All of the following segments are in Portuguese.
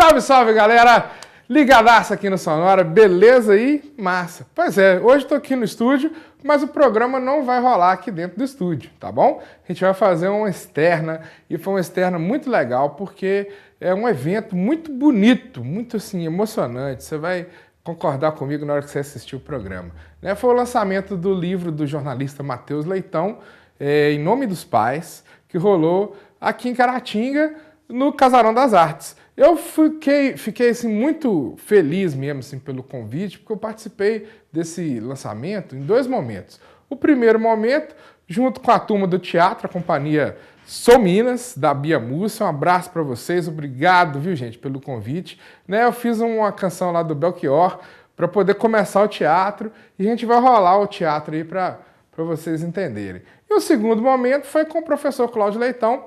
Salve, salve, galera! Ligadaço aqui no Sonora, beleza aí? Massa! Pois é, hoje estou aqui no estúdio, mas o programa não vai rolar aqui dentro do estúdio, tá bom? A gente vai fazer uma externa, e foi uma externa muito legal, porque é um evento muito bonito, muito assim, emocionante. Você vai concordar comigo na hora que você assistir o programa. Foi o lançamento do livro do jornalista Matheus Leitão, Em Nome dos Pais, que rolou aqui em Caratinga, no Casarão das Artes. Eu fiquei assim, muito feliz mesmo assim, pelo convite, porque eu participei desse lançamento em dois momentos. O primeiro momento, junto com a turma do teatro, a companhia Sou Minas, da Bia Múcia. Um abraço para vocês, obrigado, viu, gente, pelo convite. Eu fiz uma canção lá do Belchior para poder começar o teatro, e a gente vai rolar o teatro aí para vocês entenderem. E o segundo momento foi com o professor Cláudio Leitão.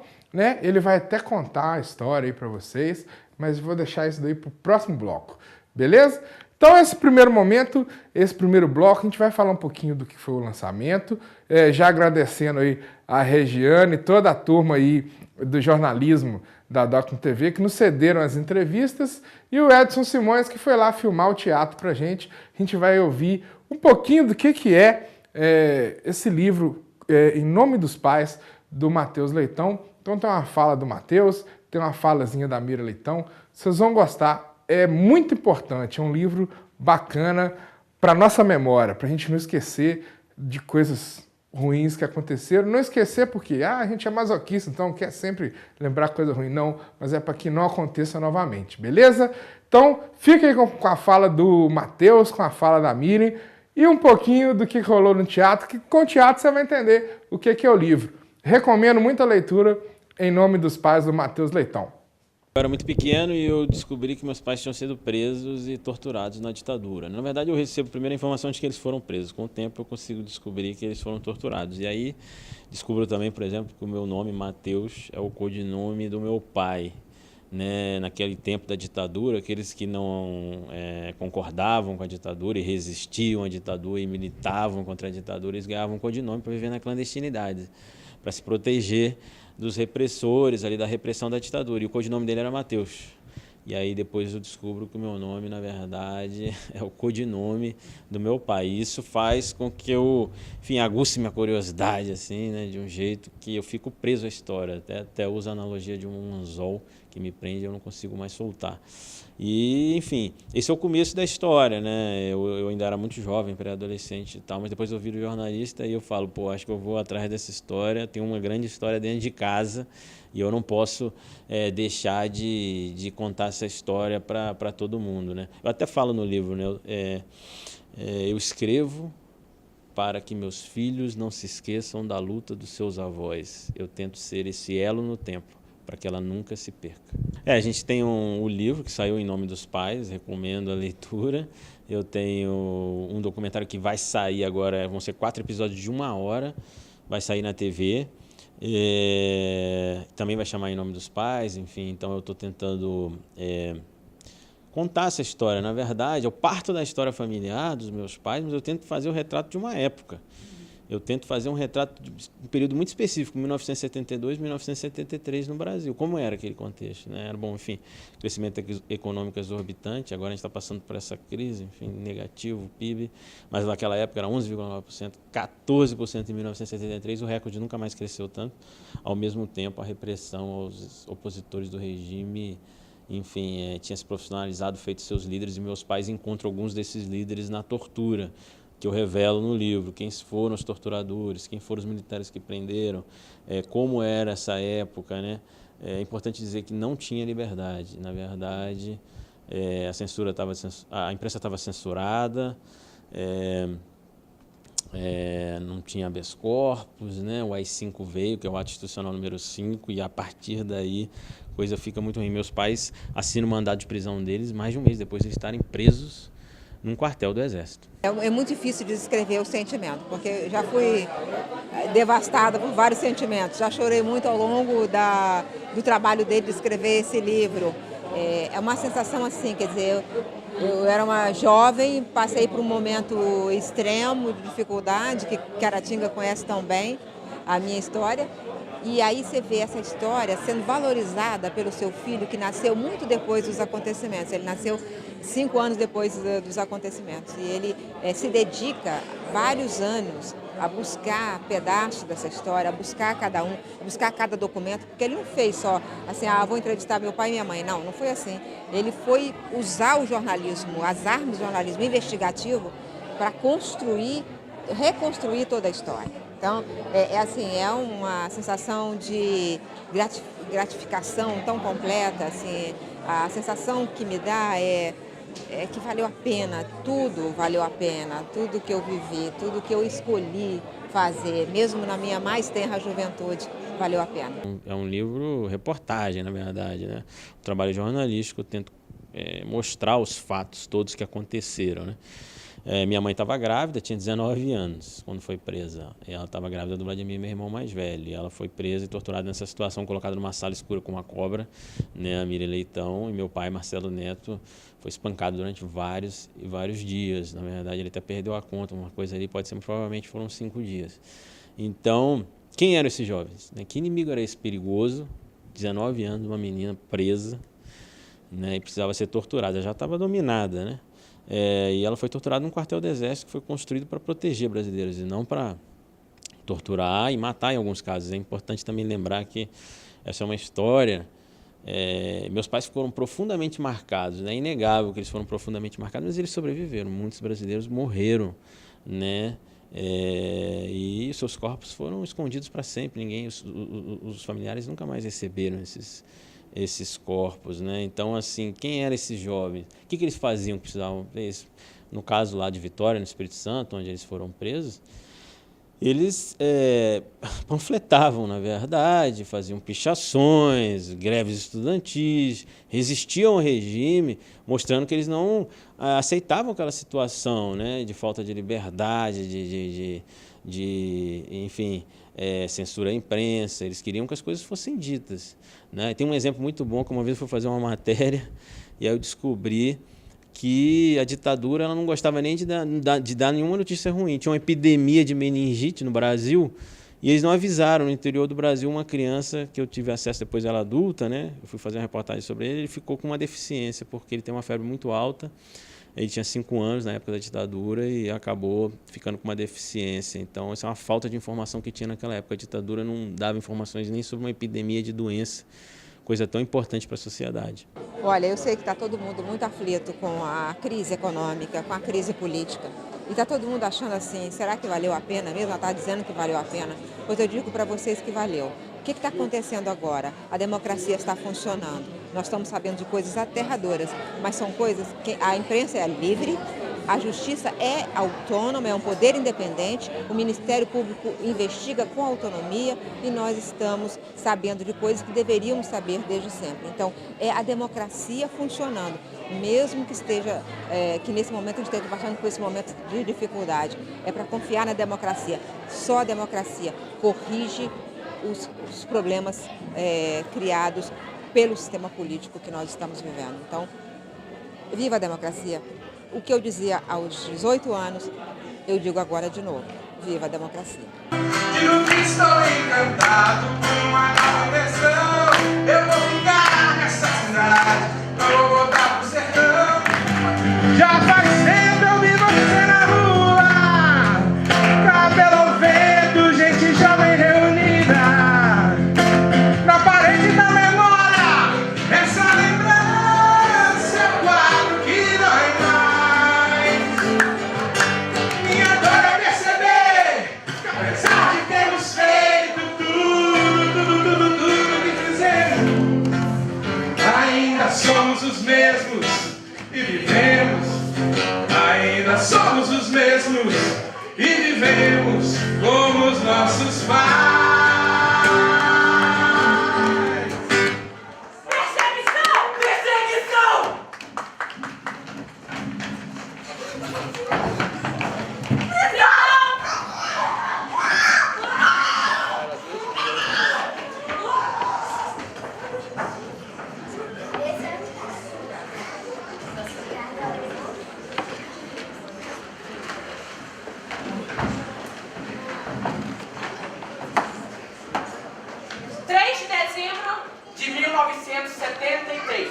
Ele vai até contar a história aí para vocês, mas vou deixar isso daí para o próximo bloco, beleza? Então esse primeiro momento, esse primeiro bloco, a gente vai falar um pouquinho do que foi o lançamento, já agradecendo aí a Regiane e toda a turma aí do jornalismo da Docum TV que nos cederam as entrevistas, e o Edson Simões que foi lá filmar o teatro pra gente. A gente vai ouvir um pouquinho do que é esse livro, Em Nome dos Pais, do Matheus Leitão. Então tem uma fala do Matheus, tem uma falazinha da Mira Leitão, vocês vão gostar, é muito importante, é um livro bacana para nossa memória, para a gente não esquecer de coisas ruins que aconteceram, não esquecer porque a gente é masoquista, então quer sempre lembrar coisa ruim, não, mas é para que não aconteça novamente, beleza? Então fica aí com a fala do Matheus, com a fala da Miriam e um pouquinho do que rolou no teatro, que com o teatro você vai entender o que é o livro. Recomendo muita leitura, Em Nome dos Pais, do Matheus Leitão. Eu era muito pequeno e eu descobri que meus pais tinham sido presos e torturados na ditadura. Na verdade, eu recebo primeiro a informação de que eles foram presos. Com o tempo, eu consigo descobrir que eles foram torturados. E aí, descubro também, por exemplo, que o meu nome, Matheus, é o codinome do meu pai. Naquele tempo da ditadura, aqueles que não concordavam com a ditadura e resistiam à ditadura e militavam contra a ditadura, eles ganhavam um codinome para viver na clandestinidade, para se proteger dos repressores, ali da repressão da ditadura. E o codinome dele era Matheus. E aí depois eu descubro que o meu nome, na verdade, é o codinome do meu pai. E isso faz com que eu, aguce minha curiosidade, assim, de um jeito que eu fico preso à história. Até uso a analogia de um anzol que me prende e eu não consigo mais soltar. E, enfim, esse é o começo da história, Eu ainda era muito jovem, pré-adolescente e tal, mas depois eu viro jornalista e eu falo, acho que eu vou atrás dessa história. Tem uma grande história dentro de casa e eu não posso deixar de contar essa história para todo mundo, Eu até falo no livro, eu escrevo para que meus filhos não se esqueçam da luta dos seus avós. Eu tento ser esse elo no tempo, para que ela nunca se perca. A gente tem o livro que saiu Em Nome dos Pais, recomendo a leitura. Eu tenho um documentário que vai sair agora, vão ser 4 episódios de 1 hora, vai sair na TV. Também vai chamar Em Nome dos Pais, enfim, então eu estou tentando contar essa história. Na verdade, eu parto da história familiar dos meus pais, mas eu tento fazer o retrato de uma época. Eu tento fazer um retrato de um período muito específico, 1972, 1973 no Brasil. Como era aquele contexto, Era bom, crescimento econômico exorbitante, agora a gente está passando por essa crise, negativo, PIB, mas naquela época era 11,9%, 14% em 1973, o recorde nunca mais cresceu tanto. Ao mesmo tempo, a repressão aos opositores do regime, tinha se profissionalizado, feito seus líderes, e meus pais encontram alguns desses líderes na tortura, que eu revelo no livro, quem foram os torturadores, quem foram os militares que prenderam, como era essa época, É importante dizer que não tinha liberdade. Na verdade, a imprensa estava censurada, não tinha habeas corpus, o AI-5 veio, que é o ato institucional número 5, e a partir daí a coisa fica muito ruim. Meus pais assinam o mandado de prisão deles mais de um mês depois de estarem presos num quartel do Exército. É muito difícil de descrever o sentimento, porque eu já fui devastada por vários sentimentos. Já chorei muito ao longo do trabalho dele de escrever esse livro. É uma sensação assim, quer dizer, eu era uma jovem, passei por um momento extremo de dificuldade, que Caratinga conhece tão bem a minha história, E aí você vê essa história sendo valorizada pelo seu filho, que nasceu muito depois dos acontecimentos. Ele nasceu 5 anos depois dos acontecimentos. E ele se dedica vários anos a buscar pedaços dessa história, a buscar cada um, a buscar cada documento, porque ele não fez só assim, vou entrevistar meu pai e minha mãe. Não, não foi assim. Ele foi usar o jornalismo, as armas do jornalismo investigativo para reconstruir toda a história. Então, é uma sensação de gratificação tão completa, assim, a sensação que me dá é que valeu a pena, tudo valeu a pena, tudo que eu vivi, tudo que eu escolhi fazer, mesmo na minha mais tenra juventude, valeu a pena. É um livro reportagem, na verdade, né? Um trabalho jornalístico, eu tento mostrar os fatos todos que aconteceram, né? Minha mãe estava grávida, tinha 19 anos quando foi presa. Ela estava grávida do Vladimir, meu irmão mais velho. E ela foi presa e torturada nessa situação, colocada numa sala escura com uma cobra, né? A Miriam Leitão, e meu pai, Marcelo Neto, foi espancado durante vários dias. Na verdade, ele até perdeu a conta, uma coisa ali, provavelmente foram 5 dias. Então, quem eram esses jovens? Que inimigo era esse perigoso? 19 anos, uma menina presa, né? E precisava ser torturada, já estava dominada, né? E ela foi torturada num quartel do Exército que foi construído para proteger brasileiros e não para torturar e matar em alguns casos. É importante também lembrar que essa é uma história. Meus pais foram profundamente marcados, né? É inegável que eles foram profundamente marcados, mas eles sobreviveram. Muitos brasileiros morreram, né? E seus corpos foram escondidos para sempre. Os familiares nunca mais receberam esses corpos, né? Então, assim, quem eram esses jovens? O que eles faziam que precisavam? No caso lá de Vitória, no Espírito Santo, onde eles foram presos, eles panfletavam, na verdade, faziam pichações, greves estudantis, resistiam ao regime, mostrando que eles não aceitavam aquela situação, né, de falta de liberdade, enfim, censura à imprensa. Eles queriam que as coisas fossem ditas, né? Tem um exemplo muito bom, que uma vez eu fui fazer uma matéria e aí eu descobri que a ditadura ela não gostava nem de dar nenhuma notícia ruim. Tinha uma epidemia de meningite no Brasil e eles não avisaram. No interior do Brasil, uma criança que eu tive acesso depois dela adulta, né? Eu fui fazer uma reportagem sobre ele ficou com uma deficiência, porque ele tem uma febre muito alta. Ele tinha 5 anos na época da ditadura e acabou ficando com uma deficiência. Então, essa é uma falta de informação que tinha naquela época. A ditadura não dava informações nem sobre uma epidemia de doença, coisa tão importante para a sociedade. Olha, eu sei que está todo mundo muito aflito com a crise econômica, com a crise política. E está todo mundo achando assim, será que valeu a pena mesmo? Ela está dizendo que valeu a pena. Pois eu digo para vocês que valeu. O que está acontecendo agora? A democracia está funcionando. Nós estamos sabendo de coisas aterradoras, mas são coisas que a imprensa é livre, a justiça é autônoma, é um poder independente, o Ministério Público investiga com autonomia e nós estamos sabendo de coisas que deveríamos saber desde sempre. Então, é a democracia funcionando, mesmo que que nesse momento a gente esteja passando por esse momento de dificuldade. É para confiar na democracia. Só a democracia corrige os problemas criados pelo sistema político que nós estamos vivendo. Então, viva a democracia! O que eu dizia aos 18 anos, eu digo agora de novo. Viva a democracia! Digo que estou encantado com uma nova versão. Eu vou ficar nessa cidade, não vou voltar pro sertão. Já faz tempo eu vi você na rua, cabelo ao vento, gente jovem reunida. Na parede da memória, essa lembrança é o quadro que dói mais. Minha dor é perceber que apesar de termos feito tudo que fizemos, ainda somos os mesmos e vivemos. Ainda somos os mesmos e vivemos como os nossos pais. de 1973.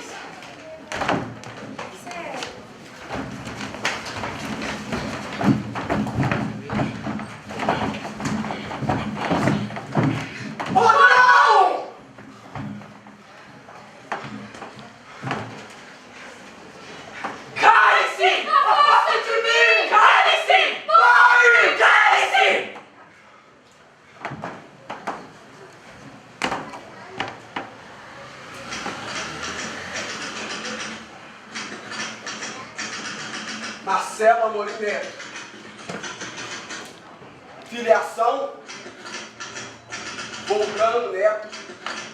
Oh, não! Cale-se! Afasta de mim! Cale-se! Vai! Cale-se! Marcelo Amorim Neto. Filiação: Volcano Neto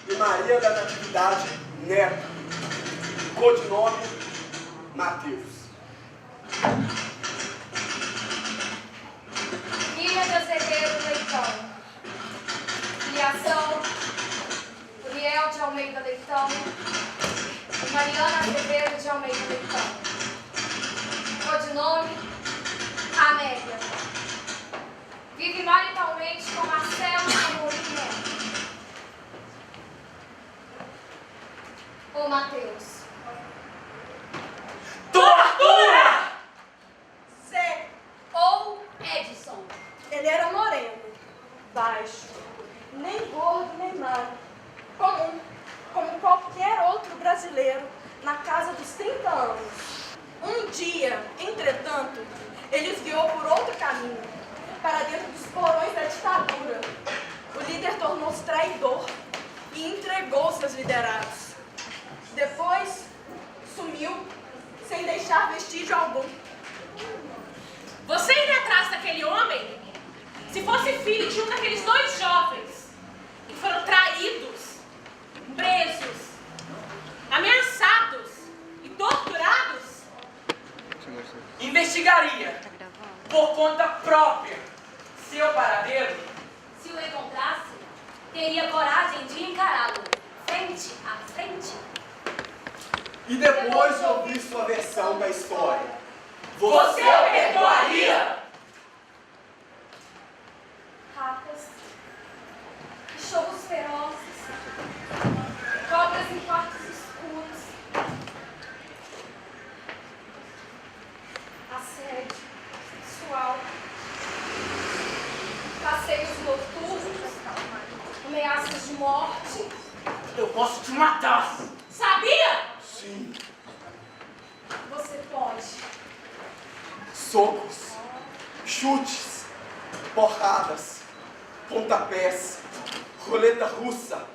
e Maria da Natividade Neto. Codinome: Mateus. Filha de Azevedo Leitão. Filiação: Uriel de Almeida Leitão e Mariana Azevedo de Almeida Leitão. Codinome: Amélia. Vive maritalmente com Marcelo Amorim Neto. Ô Mateus. Tortura! C. Ou Edson. Ele era moreno, baixo, nem gordo nem magro, comum, como qualquer outro brasileiro na casa dos 30 anos. Um dia, entretanto, ele desviou por outro caminho, para dentro dos porões da ditadura. O líder tornou-se traidor e entregou seus liderados. Depois, sumiu, sem deixar vestígio algum. Você iria atrás daquele homem? Se fosse filho de um daqueles dois jovens que foram traídos, presos, ameaçados e torturados? Investigaria, por conta própria, seu paradeiro. Se o encontrasse, teria coragem de encará-lo, frente a frente. E depois de ouvir sua versão da história, Você o perdoaria? Ratas, cachorros ferozes, cobras em quartos escuros, assédio sexual, passeios noturnos, ameaças de morte. Eu posso te matar. Sabia? sim, Você pode. socos, chutes, porradas, pontapés, roleta russa,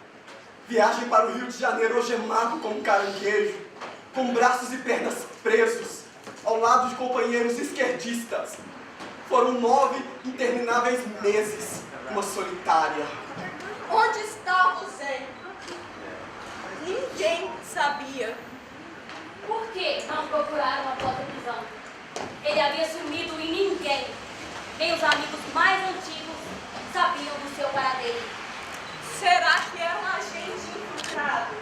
viagem para o Rio de Janeiro algemado como um caranguejo, com braços e pernas presos, ao lado de companheiros esquerdistas. Foram 9 intermináveis meses, uma solitária. Onde está você? Ninguém sabia. Por que não procuraram após a prisão? Ele havia sumido e ninguém, nem os amigos mais antigos, sabiam do seu paradeiro. Será que era um agente infiltrado?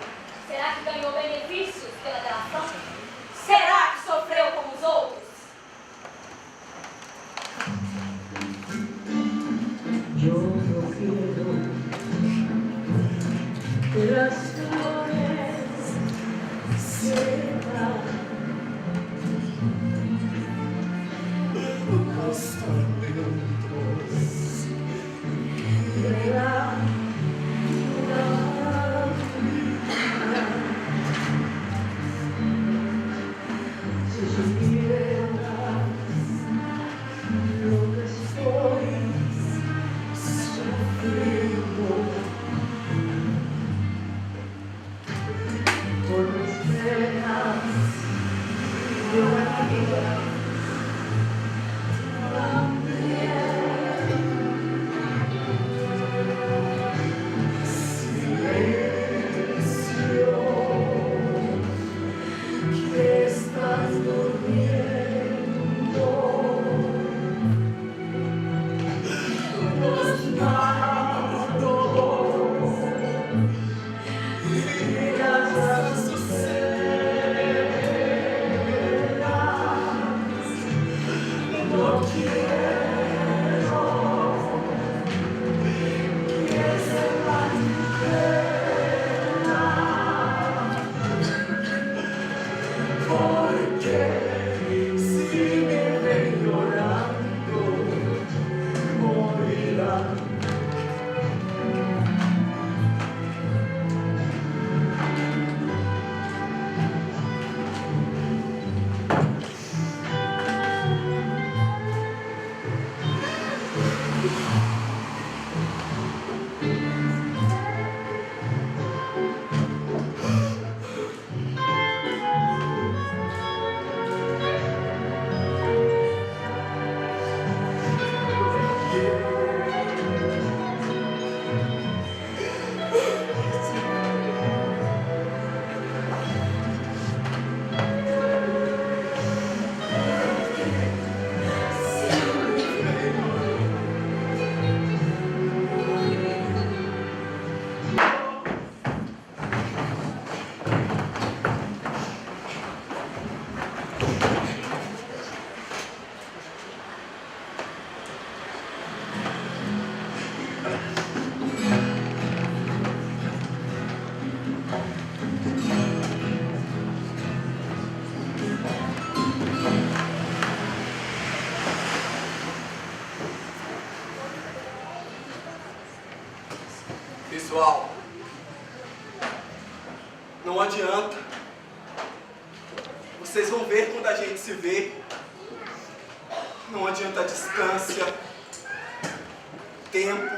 Será que ganhou benefícios pela delação? Será que sofreu como os outros? Yo no quiero las flores secar, los tormentos de la Pessoal, não adianta. Vocês vão ver quando a gente se vê. Não adianta a distância, tempo.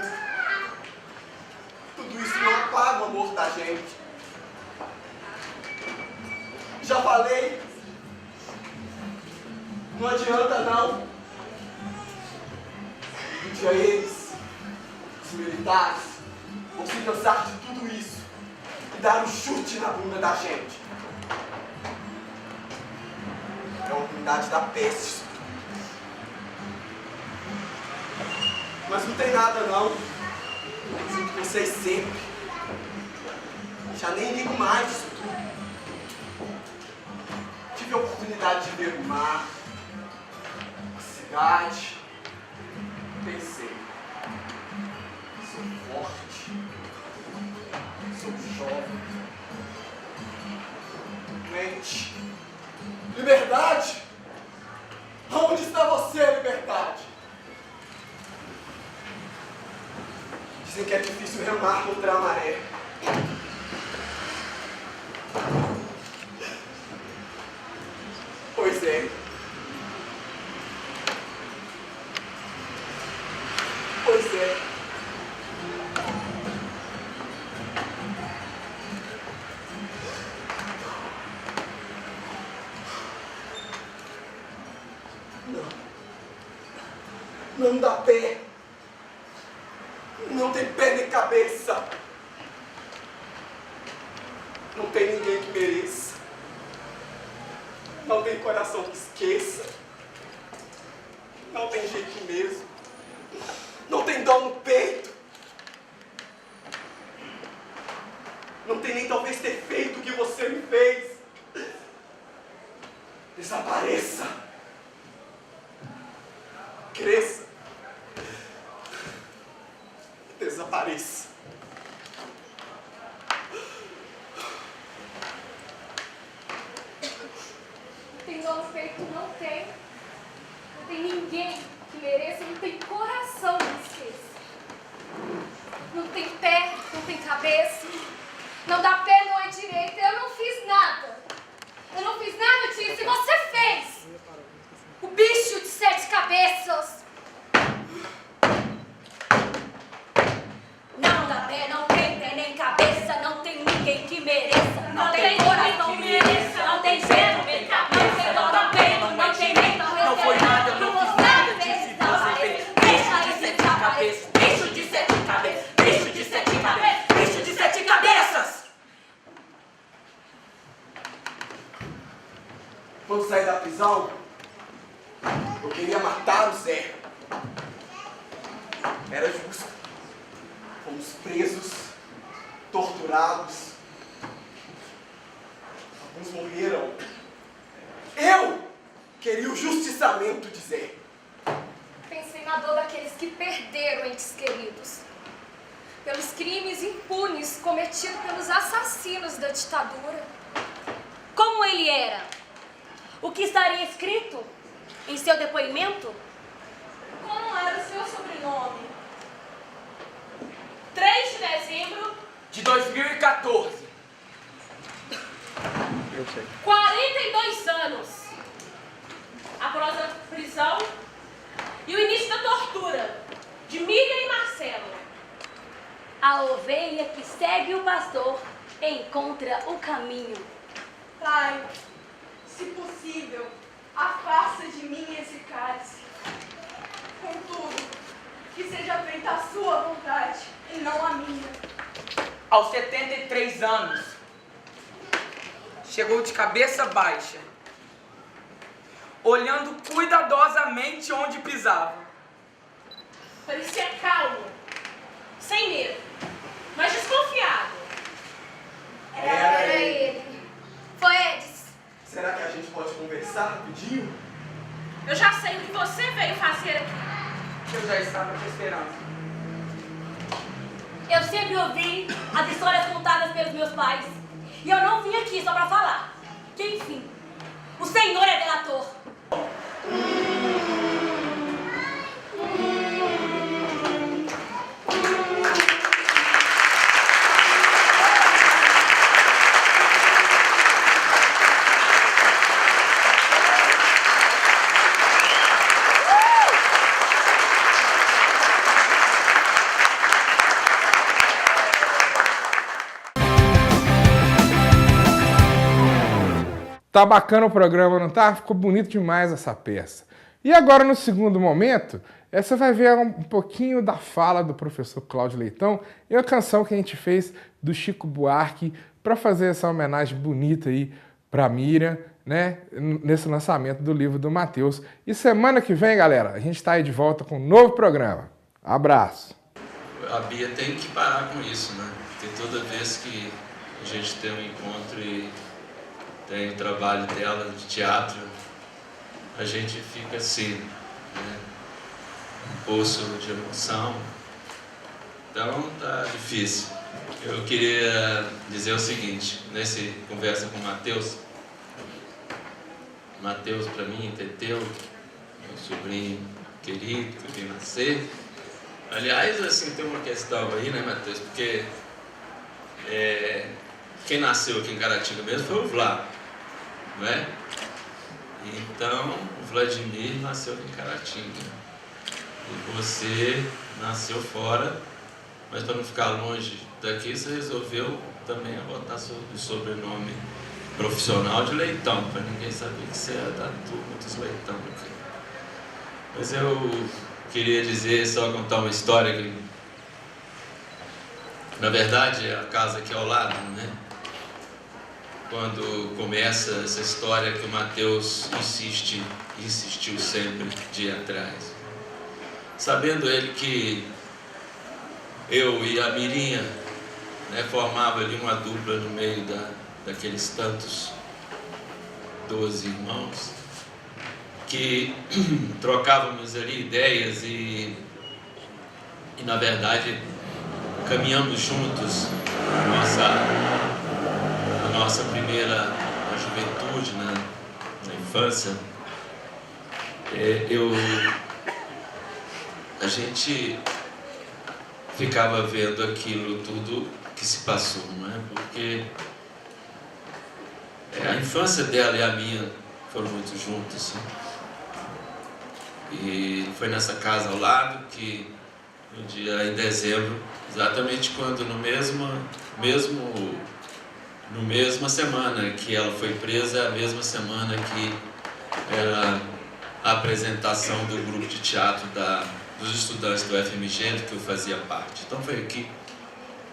Tudo isso não apaga o amor da gente. Já falei. Não adianta não. Um dia eles, os militares, vão se cansar de tudo isso e dar um chute na bunda da gente. É uma unidade da peste. Mas não tem nada não. Sinto vocês sempre. Já nem ligo mais disso tudo. Tive a oportunidade de ver o mar, a cidade. Pensei, sou forte, sou jovem, mente. Liberdade? Onde está você, liberdade? Dizem que é difícil remar contra a maré. Pois é. Pois é. Não dá pé. Não tem pé nem cabeça. Não tem ninguém que mereça. Não tem coração que esqueça. Não tem jeito mesmo. Não tem dó no peito. Não tem nem talvez ter feito o que você me fez. Desapareça. Cresça. Desapareça. Tem dor no peito? Não tem. Não tem ninguém que mereça, não tem coração que esqueça. Não tem pé, não tem cabeça. Não dá pé, não é direita. Eu não fiz nada. Eu não fiz nada disso e você fez. O bicho de 7 cabeças. Não dá pé, não tem pé nem cabeça, não tem ninguém que mereça, não tem coração que mereça, não tem jeito, não tem dó no peito, não tem nem Não foi nada, eu não fiz nada disso que você fez. Bicho de 7 cabeças, bicho de 7 cabeças, bicho de 7 cabeças, bicho de 7 cabeças. Quando saí da prisão, eu queria matar o Zé. Era justo. Fomos presos, torturados. Alguns morreram. Eu queria o justiçamento de Zé. Pensei na dor daqueles que perderam entes queridos. Pelos crimes impunes cometidos pelos assassinos da ditadura. Como ele era? O que estaria escrito em seu depoimento? Como era o seu sobrenome? 3 de dezembro De 2014. Eu sei. 42 anos após a prisão e o início da tortura de Miriam e Marcelo. A ovelha que segue o pastor encontra o caminho. Pai, se possível, afasta de mim esse cálice. Contudo, que seja feita a sua vontade e não a minha. Aos 73 anos, chegou de cabeça baixa, olhando cuidadosamente onde pisava. Parecia calmo, sem medo, mas desconfiado. Era ele. Foi Edis. Será que a gente pode conversar rapidinho? Eu já sei o que você veio fazer aqui. Eu já estava te esperando. Eu sempre ouvi as histórias contadas pelos meus pais. E eu não vim aqui só pra falar. Que enfim, o Senhor é delator. Tá bacana o programa, não tá? Ficou bonito demais essa peça. E agora, no segundo momento, você vai ver um pouquinho da fala do professor Cláudio Leitão em uma canção que a gente fez do Chico Buarque para fazer essa homenagem bonita aí para Miriam, né? Nesse lançamento do livro do Mateus. E semana que vem, galera, a gente está aí de volta com um novo programa. Abraço! A Bia tem que parar com isso, né? Porque toda vez que a gente tem um encontro e tem o trabalho dela de teatro, a gente fica assim, né? Um poço de emoção. Então tá difícil. Eu queria dizer o seguinte, nessa conversa com o Mateus para mim, Teteu, meu sobrinho querido que veio nascer. Aliás, assim, tem uma questão aí, né, Mateus? Porque quem nasceu aqui em Caratinga mesmo foi o Vlá, não é? Então, o Vladimir nasceu aqui em Caratinga. E você nasceu fora, mas para não ficar longe daqui, você resolveu também botar o sobrenome profissional de Leitão, para ninguém saber que você é da turma dos Leitão aqui. Mas eu queria dizer, só contar uma história que, na verdade, é a casa aqui ao lado, né? Quando começa essa história que o Mateus insistiu sempre de ir atrás. Sabendo ele que eu e a Mirinha, né, formava ali uma dupla no meio daqueles tantos 12 irmãos, que trocávamos ali ideias e na verdade caminhamos juntos a nossa primeira juventude, na infância. A gente ficava vendo aquilo tudo que se passou, não é? Porque a infância dela e a minha foram muito juntas, né? E foi nessa casa ao lado que, no dia em dezembro, exatamente quando no mesma semana que ela foi presa, a mesma semana que era a apresentação do grupo de teatro dos estudantes do FMG, do que eu fazia parte. Então foi aqui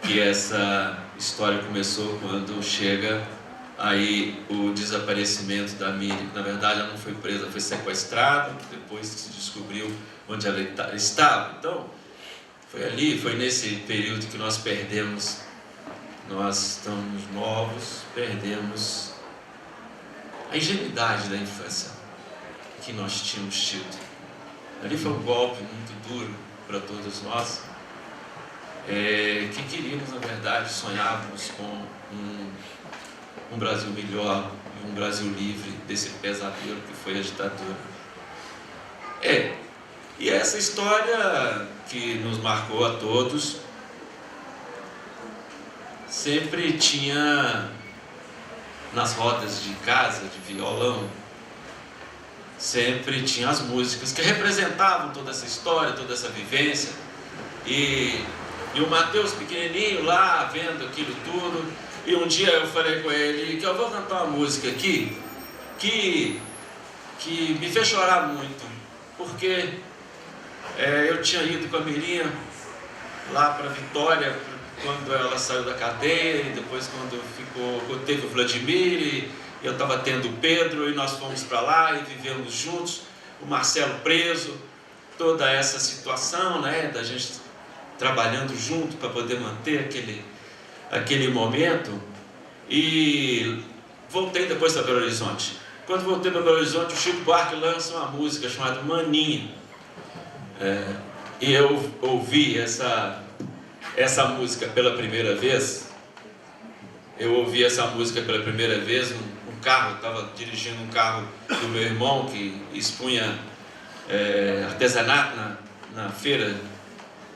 que essa história começou, quando chega aí o desaparecimento da Miriam. Na verdade, ela não foi presa, foi sequestrada, depois que se descobriu onde ela estava. Então, foi ali, foi nesse período que nós perdemos, nós estamos novos, perdemos a ingenuidade da infância que nós tínhamos tido. Ali foi um golpe muito duro para todos nós, que queríamos, na verdade, sonhávamos com um Brasil melhor, um Brasil livre desse pesadelo que foi a ditadura. E essa história que nos marcou a todos, sempre tinha nas rodas de casa, de violão, sempre tinha as músicas que representavam toda essa história, toda essa vivência. E o Mateus pequenininho lá, vendo aquilo tudo. E um dia eu falei com ele que eu vou cantar uma música aqui que me fez chorar muito. Porque eu tinha ido com a Mirinha lá para Vitória, quando ela saiu da cadeia, e depois quando teve o Vladimir, e eu estava tendo o Pedro, e nós fomos para lá e vivemos juntos, o Marcelo preso, toda essa situação, né, da gente trabalhando junto para poder manter aquele momento. E voltei depois para Belo Horizonte. Quando voltei para Belo Horizonte, o Chico Buarque lança uma música chamada Maninha. E eu ouvi essa música pela primeira vez. Eu ouvi essa música pela primeira vez no carro. Estava dirigindo um carro do meu irmão que expunha artesanato na feira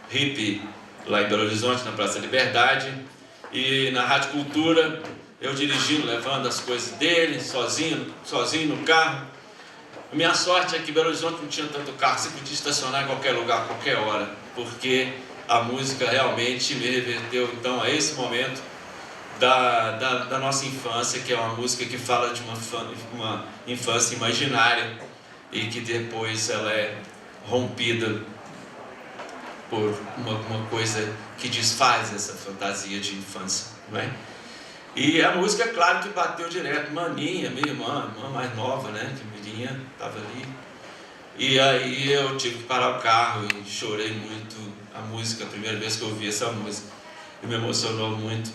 hippie lá em Belo Horizonte, na Praça Liberdade. E na Rádio Cultura, eu dirigindo, levando as coisas dele, sozinho no carro. A minha sorte é que Belo Horizonte não tinha tanto carro, você podia estacionar em qualquer lugar, a qualquer hora, porque a música realmente me reverteu então a esse momento da nossa infância, que é uma música que fala de uma infância imaginária e que depois ela é rompida por uma coisa que desfaz essa fantasia de infância, não é? E a música, é claro que bateu direto. Maninha, minha irmã mais nova, né, que Mirinha estava ali. E aí eu tive que parar o carro e chorei muito a música, a primeira vez que eu ouvi essa música. E me emocionou muito.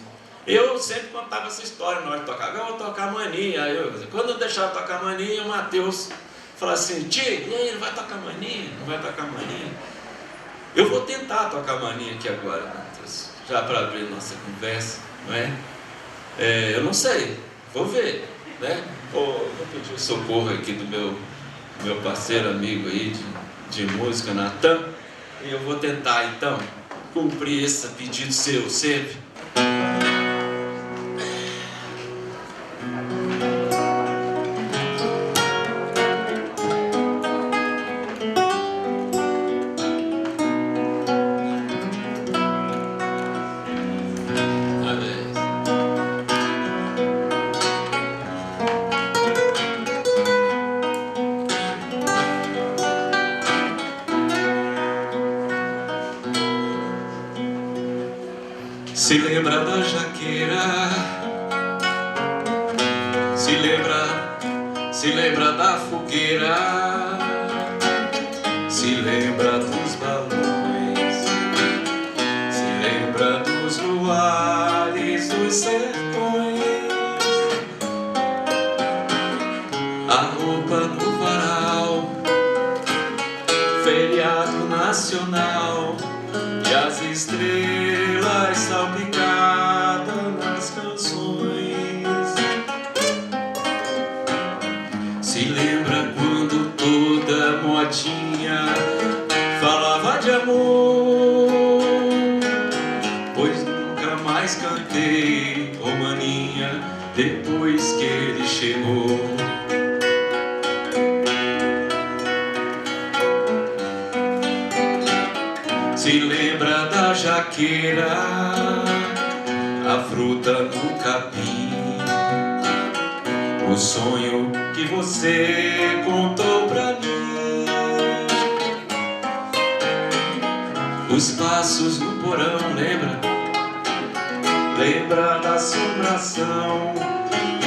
Eu sempre contava essa história na hora de tocar. Eu vou tocar Maninha. Quando eu deixava tocar Maninha, o Matheus falou assim: Tio, e aí, ele vai tocar Maninha? Não vai tocar Maninha? Eu vou tentar tocar Maninha aqui agora, Matheus, já para abrir nossa conversa, não é? Eu não sei, vou ver, né? Vou pedir o socorro aqui do meu parceiro, amigo aí de música, Natan, e eu vou tentar então cumprir esse pedido seu sempre. Se lembra da jaqueira, se lembra da fogueira, se lembra dos balões, se lembra dos luares dos sertões, a roupa no varal, feriado nacional e as estrelas salpicadas nas canções. Se lembra quando toda modinha falava de amor, pois nunca mais cantei, oh maninha, depois que ele chegou. Se lembra da jaqueira, a fruta no capim, o sonho que você contou pra mim, os passos no porão, lembra? Lembra da assombração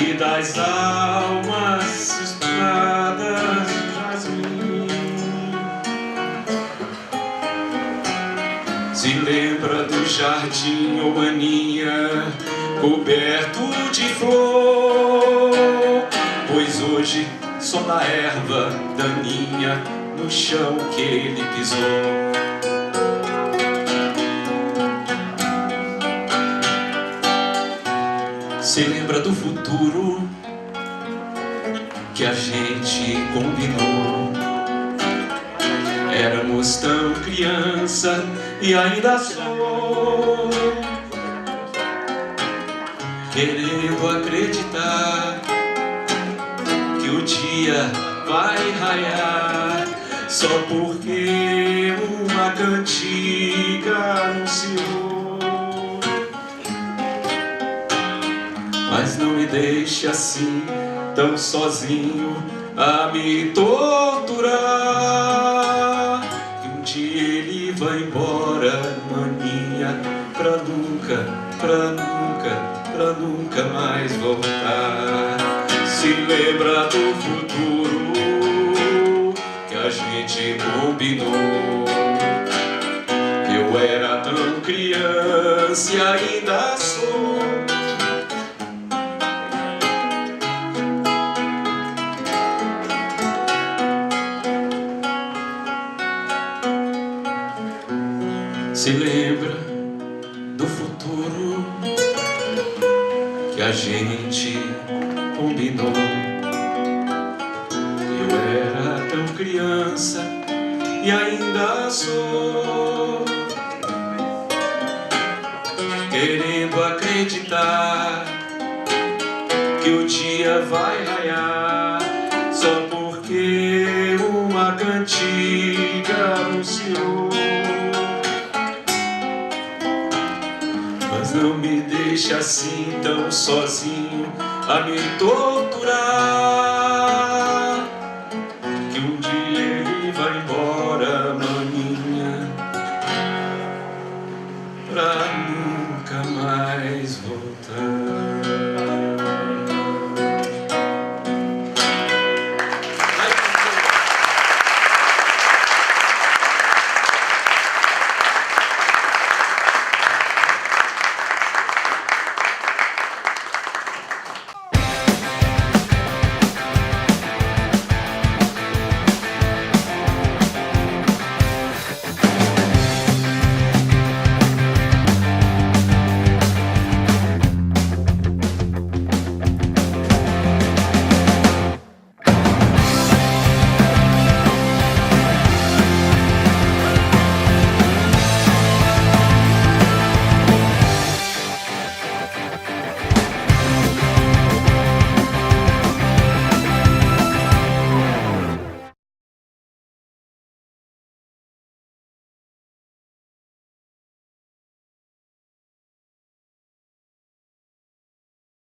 e das almas suspiradas de jasmim. Se lembra do jardim, ô maninha, coberto de flor, pois hoje só na erva daninha no chão que ele pisou. Se lembra do futuro que a gente combinou, éramos tão criança e ainda sou, querendo acreditar que o dia vai raiar, só porque uma cantiga anunciou. Mas não me deixe assim, tão sozinho, a me torturar, que um dia ele vai embora, maninha, pra nunca, pra nunca, pra nunca mais voltar. Se lembra do futuro que a gente combinou, eu era tão criança e ainda sou. Se lembra do futuro que a gente combinou, eu era tão criança e ainda sou, querendo acreditar que o dia vai raiar, só porque uma cantiga anunciou. Mas não me deixe assim tão sozinho a me torturar.